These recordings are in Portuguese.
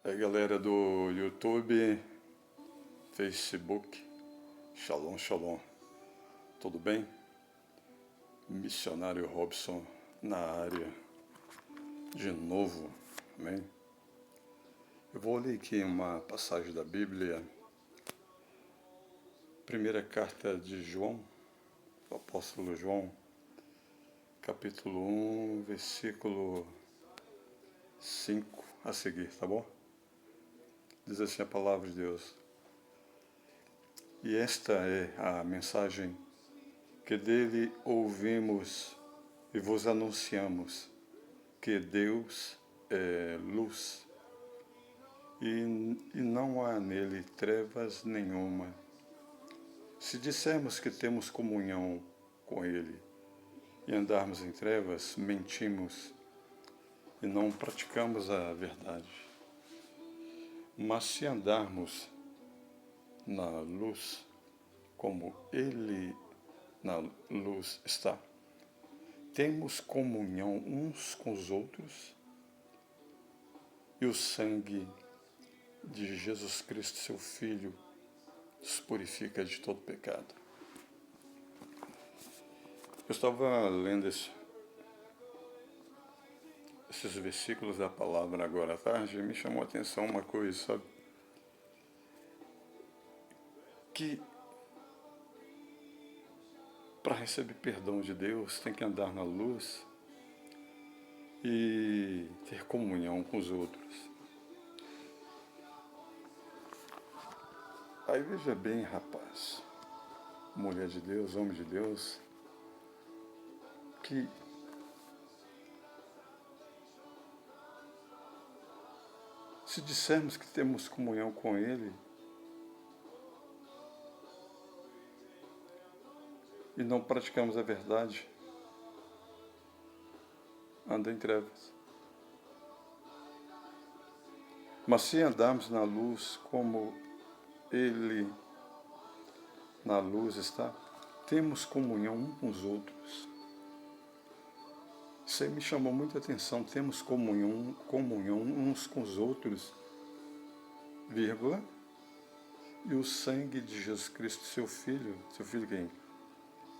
Aí galera do YouTube, Facebook, Shalom, Shalom, tudo bem? Missionário Robson na área, de novo, amém? Eu vou ler aqui uma passagem da Bíblia, primeira carta de João, o apóstolo João, capítulo 1, versículo 5 a seguir, tá bom? Diz assim a palavra de Deus. E esta é a mensagem que dele ouvimos e vos anunciamos, que Deus é luz e não há nele trevas nenhuma. Se dissermos que temos comunhão com ele e andarmos em trevas, mentimos e não praticamos a verdade. Mas se andarmos na luz, como ele na luz está, temos comunhão uns com os outros, e o sangue de Jesus Cristo, seu Filho, nos purifica de todo pecado. Eu estava lendo esses versículos da palavra agora à tarde e me chamou a atenção uma coisa, sabe? Que para receber perdão de Deus tem que andar na luz e ter comunhão com os outros. Aí veja bem, rapaz, mulher de Deus, homem de Deus, que se dissermos que temos comunhão com Ele e não praticamos a verdade, anda em trevas. Mas se andarmos na luz como Ele na luz está, temos comunhão uns com os outros. Isso aí me chamou muita atenção, temos comunhão uns com os outros, vírgula, e o sangue de Jesus Cristo, seu Filho quem?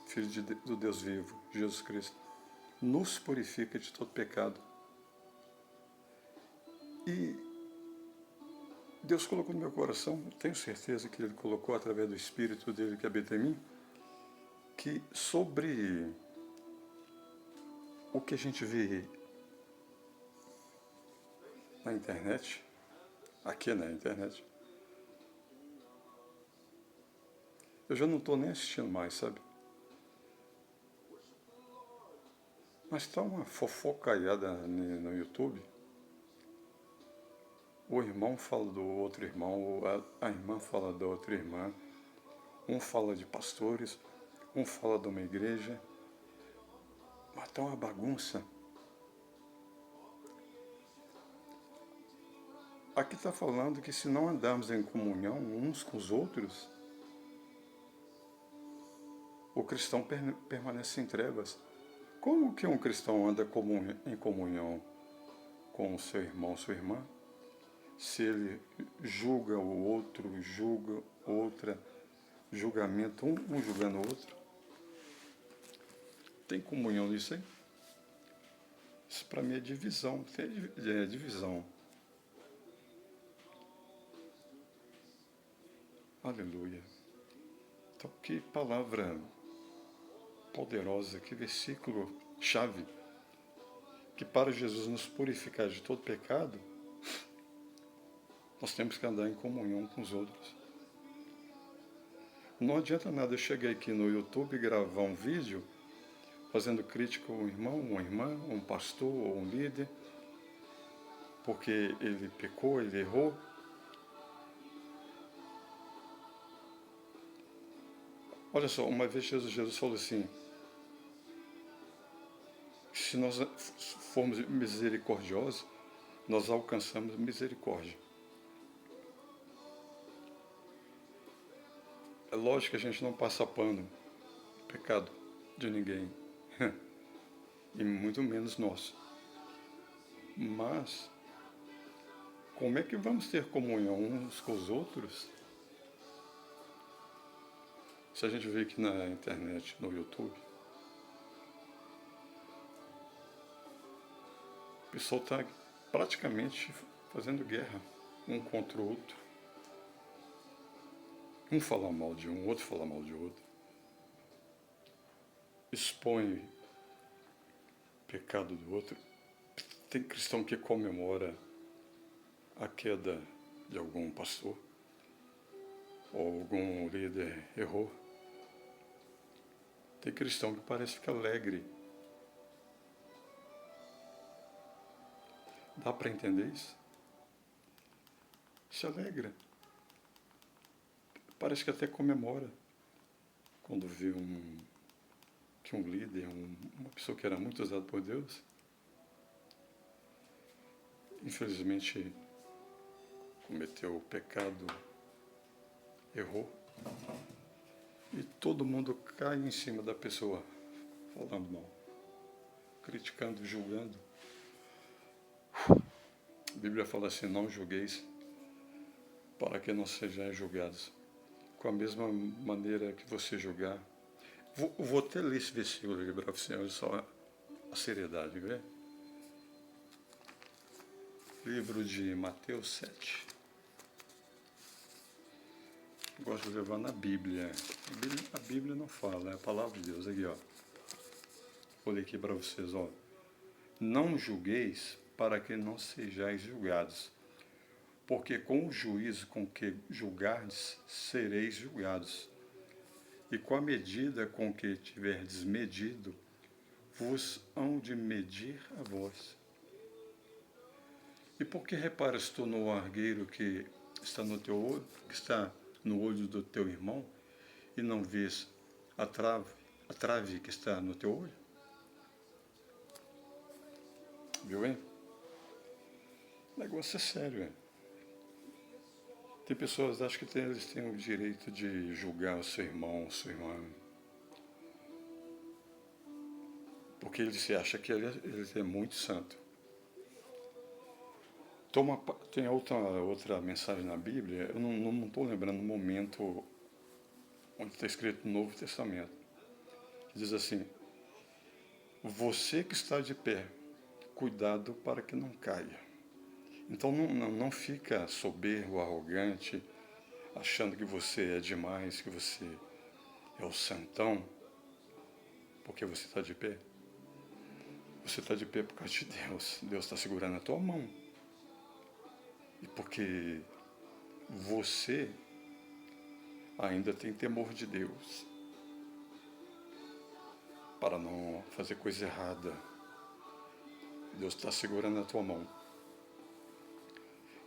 Filho do Deus vivo, Jesus Cristo, nos purifica de todo pecado. E Deus colocou no meu coração, tenho certeza que Ele colocou através do Espírito dele que habita em mim, que sobre o que a gente vê na internet, aqui na internet, eu já não estou nem assistindo mais, sabe? Mas está uma fofocaiada no YouTube. O irmão fala do outro irmão, a irmã fala da outra irmã. Um fala de pastores, um fala de uma igreja. Mas está uma bagunça. Aqui está falando que se não andarmos em comunhão uns com os outros, o cristão permanece em trevas. Como que um cristão anda em comunhão com o seu irmão, sua irmã, se ele julga o outro, julga outra, julgamento, um julgando o outro? Tem comunhão nisso aí? Isso para mim é divisão, é divisão. Aleluia. Então, que palavra poderosa, que versículo chave, que para Jesus nos purificar de todo pecado, nós temos que andar em comunhão com os outros. Não adianta nada eu chegar aqui no YouTube e gravar um vídeo fazendo crítica a um irmão, uma irmã, um pastor ou um líder, porque ele pecou, ele errou. Olha só, uma vez Jesus falou assim, se nós formos misericordiosos, nós alcançamos misericórdia. É lógico que a gente não passa pano, pecado de ninguém, e muito menos nosso. Mas Como é que vamos ter comunhão uns com os outros se a gente vê aqui na internet, no YouTube, o pessoal está praticamente fazendo guerra um contra o outro. Um fala mal de um, outro fala mal de outro. Expõe o pecado do outro. Tem cristão que comemora a queda de algum pastor ou algum líder errou. Tem cristão que parece ficar alegre. Dá para entender isso? Se alegra. Parece que até comemora quando vê que um líder, uma pessoa que era muito usada por Deus, infelizmente cometeu o pecado, errou, e todo mundo cai em cima da pessoa, falando mal, criticando, julgando. A Bíblia fala assim: não julgueis, para que não sejais julgados. Com a mesma maneira que você julgar. Vou até ler esse versículo aqui para você, olha só a seriedade, vê? Livro de Mateus 7. Gosto de levar na Bíblia. A Bíblia não fala, é a palavra de Deus. Aqui, ó. Vou ler aqui para vocês, ó. Não julgueis para que não sejais julgados, porque com o juízo com que julgardes, sereis julgados. E com a medida com que tiverdes medido, vos hão de medir a vós. E por que reparas tu no argueiro que está no teu olho, que está no olho do teu irmão, e não vês a trave que está no teu olho? Viu, hein? O negócio é sério, hein? Tem pessoas que acham que eles têm o direito de julgar o seu irmão, sua irmã, porque ele se acha que ele é muito santo. Tem outra mensagem na Bíblia, eu não estou lembrando o momento onde está escrito no Novo Testamento. Diz assim: você que está de pé, cuidado para que não caia. Então não fica soberbo, arrogante, achando que você é demais, que você é o santão, porque você está de pé. Você está de pé por causa de Deus. Deus está segurando a tua mão. E porque você ainda tem temor de Deus para não fazer coisa errada. Deus está segurando a tua mão.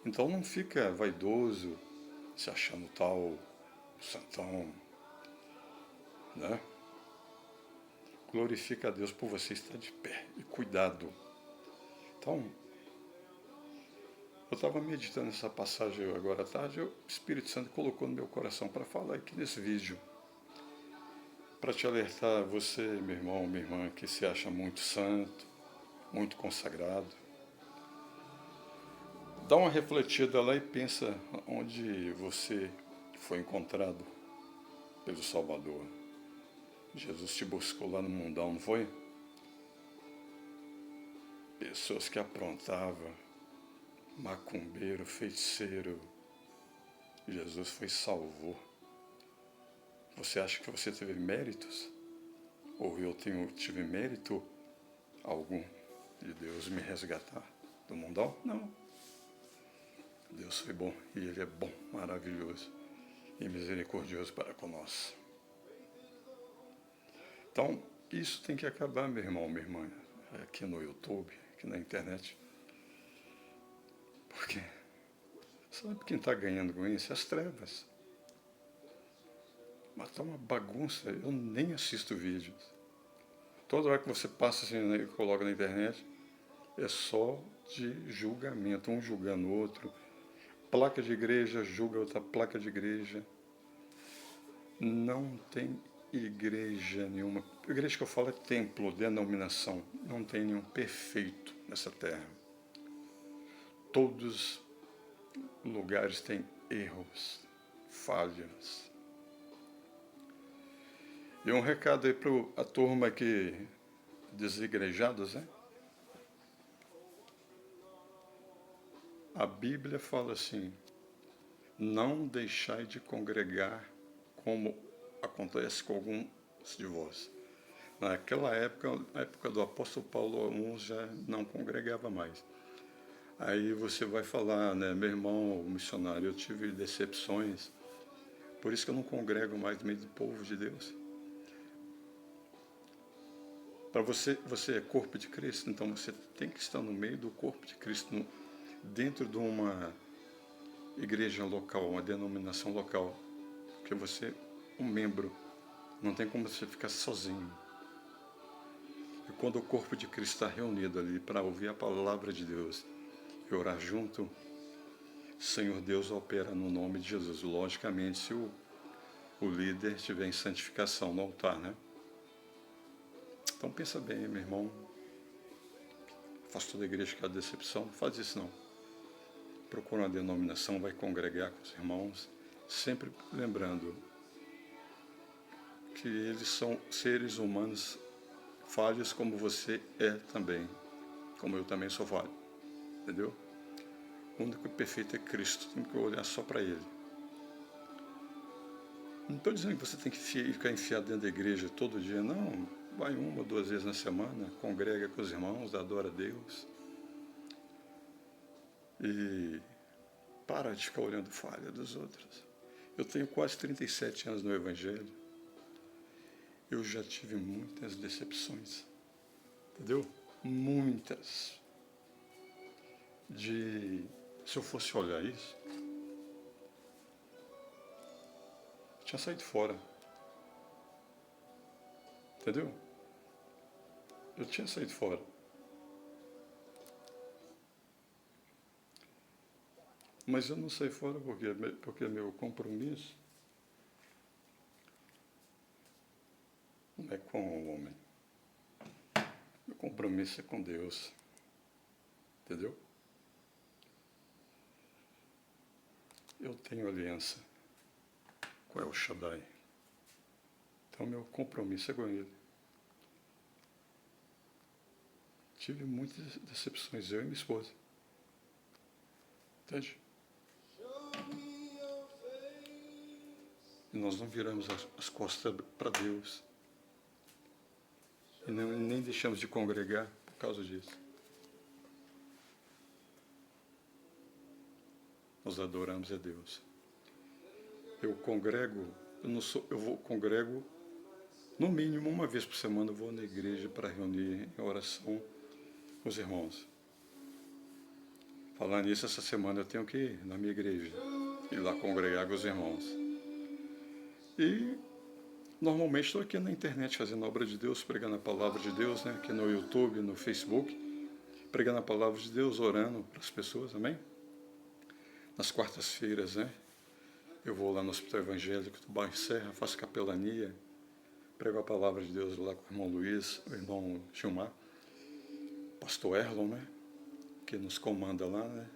Então não fica vaidoso, se achando tal santão, né? Glorifica a Deus por você estar de pé. E cuidado. Então, eu estava meditando nessa passagem agora à tarde, o Espírito Santo colocou no meu coração para falar aqui nesse vídeo, para te alertar, você, meu irmão, minha irmã, que se acha muito santo, muito consagrado. Dá uma refletida lá e pensa onde você foi encontrado pelo Salvador. Jesus te buscou lá no mundão, não foi? Pessoas que aprontavam, macumbeiro, feiticeiro, Jesus foi e salvou. Você acha que você teve méritos? Ou eu tive mérito algum de Deus me resgatar do mundão? Não. Deus foi bom, e Ele é bom, maravilhoso e misericordioso para conosco. Então, isso tem que acabar, meu irmão, minha irmã, aqui no YouTube, aqui na internet. Porque sabe quem está ganhando com isso? As trevas. Mas está uma bagunça, eu nem assisto vídeos. Toda hora que você passa assim, né, e coloca na internet, é só de julgamento, um julgando o outro. Placa de igreja julga outra placa de igreja. Não tem igreja nenhuma. A igreja que eu falo é templo, denominação. Não tem nenhum perfeito nessa terra. Todos lugares têm erros, falhas. E um recado aí para a turma que, desigrejados, né? A Bíblia fala assim, não deixai de congregar como acontece com alguns de vós. Naquela época, na época do apóstolo Paulo, alguns já não congregava mais. Aí você vai falar, né, meu irmão missionário, eu tive decepções, por isso que eu não congrego mais no meio do povo de Deus. Para você é corpo de Cristo, então você tem que estar no meio do corpo de Cristo, dentro de uma igreja local, uma denominação local, porque você é um membro, não tem como você ficar sozinho. E quando o corpo de Cristo está reunido ali para ouvir a palavra de Deus e orar junto, Senhor Deus opera no nome de Jesus. Logicamente, se o líder estiver em santificação no altar, né? Então pensa bem, meu irmão, pastor da igreja que é a decepção, não faz isso não. Procura uma denominação, vai congregar com os irmãos, sempre lembrando que eles são seres humanos falhos como você é também, como eu também sou falho, entendeu? O único perfeito é Cristo, tem que olhar só para Ele. Não estou dizendo que você tem que ficar enfiado dentro da igreja todo dia, não. Vai 1 ou 2 vezes na semana, congrega com os irmãos, adora a Deus. E para de ficar olhando falha dos outros. Eu tenho quase 37 anos no Evangelho. Eu já tive muitas decepções. Entendeu? Muitas. Se eu fosse olhar isso, eu tinha saído fora. Entendeu? Eu tinha saído fora. Mas eu não saí fora porque meu compromisso não é com o homem. Meu compromisso é com Deus. Entendeu? Eu tenho aliança com El Shaddai. Então meu compromisso é com Ele. Tive muitas decepções, eu e minha esposa. Entende? E nós não viramos as costas para Deus. E nem deixamos de congregar por causa disso. Nós adoramos a Deus. Eu congrego, congrego no mínimo uma vez por semana, eu vou na igreja para reunir em oração com os irmãos. Falando nisso, essa semana eu tenho que ir na minha igreja, ir lá congregar com os irmãos. E normalmente estou aqui na internet fazendo a obra de Deus, pregando a palavra de Deus, né? Aqui no YouTube, no Facebook, pregando a palavra de Deus, orando para as pessoas, amém? Nas quartas-feiras, né? Eu vou lá no Hospital Evangélico do bairro Serra, faço capelania, prego a palavra de Deus lá com o irmão Luiz, o irmão Gilmar, pastor Erlon, né? Que nos comanda lá, né?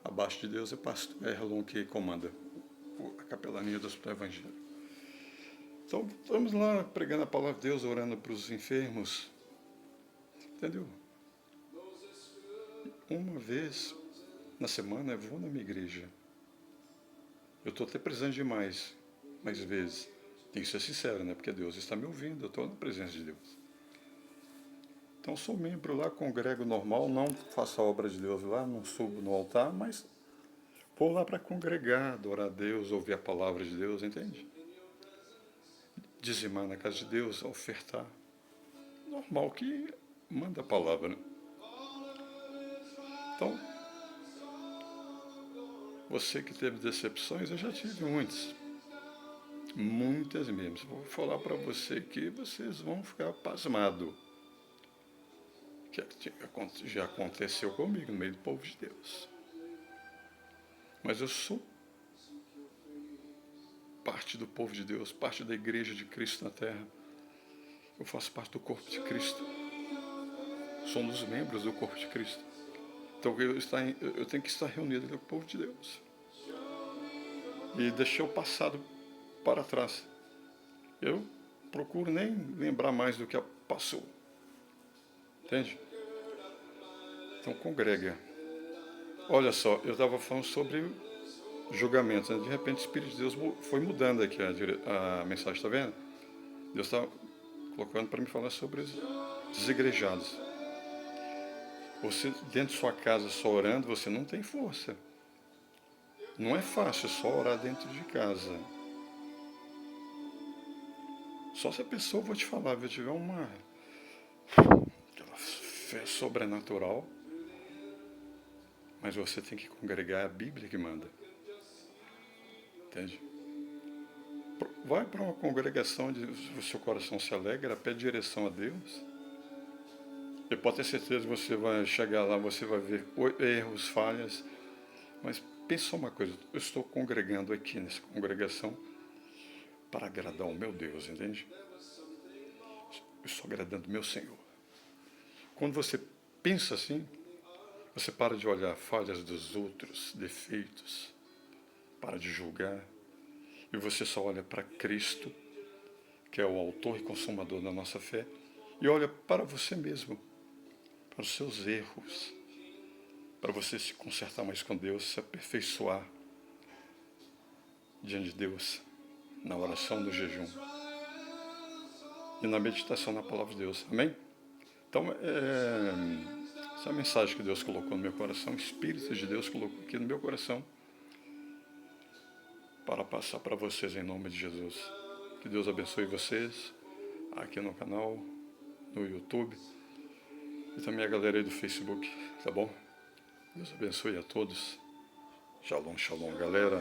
Abaixo de Deus é pastor Erlon que comanda a capelania do Hospital Evangélico. Então, estamos lá pregando a palavra de Deus, orando para os enfermos. Entendeu? Uma vez na semana eu vou na minha igreja. Eu estou até precisando de mais vezes. Tem que ser sincero, né? Porque Deus está me ouvindo, eu estou na presença de Deus. Então, sou membro lá, congrego normal, não faço a obra de Deus lá, não subo no altar, mas vou lá para congregar, adorar a Deus, ouvir a palavra de Deus, entende? Dizimar na casa de Deus, ofertar. Normal que manda a palavra, né? Então, você que teve decepções, eu já tive muitas. Muitas mesmo. Vou falar para você que vocês vão ficar pasmados. Que já aconteceu comigo no meio do povo de Deus. Mas eu sou parte do povo de Deus, parte da igreja de Cristo na terra. Eu faço parte do corpo de Cristo. Somos membros do corpo de Cristo. Então eu tenho que estar reunido com o povo de Deus. E deixar o passado para trás. Eu procuro nem lembrar mais do que passou. Entende? Então congrega. Olha só, eu estava falando sobre julgamento. Né? De repente o Espírito de Deus foi mudando aqui a mensagem, está vendo? Deus está colocando para me falar sobre os desigrejados. Você, dentro de sua casa, só orando, você não tem força. Não é fácil só orar dentro de casa. Só se a pessoa, vou te falar, tiver aquela fé sobrenatural, mas você tem que congregar, é a Bíblia que manda. Entende? Vai para uma congregação onde o seu coração se alegra, pede direção a Deus. Eu posso ter certeza que você vai chegar lá, você vai ver erros, falhas, mas pensa uma coisa, eu estou congregando aqui nessa congregação para agradar o meu Deus, entende? Eu estou agradando o meu Senhor. Quando você pensa assim, você para de olhar falhas dos outros, defeitos, para de julgar, e você só olha para Cristo, que é o autor e consumador da nossa fé, e olha para você mesmo, para os seus erros, para você se consertar mais com Deus, se aperfeiçoar diante de Deus, na oração do jejum e na meditação na palavra de Deus. Amém? Então, essa é a mensagem que Deus colocou no meu coração, o Espírito de Deus colocou aqui no meu coração, para passar para vocês em nome de Jesus. Que Deus abençoe vocês aqui no canal, no YouTube e também a galera aí do Facebook, tá bom? Deus abençoe a todos. Shalom, shalom, galera.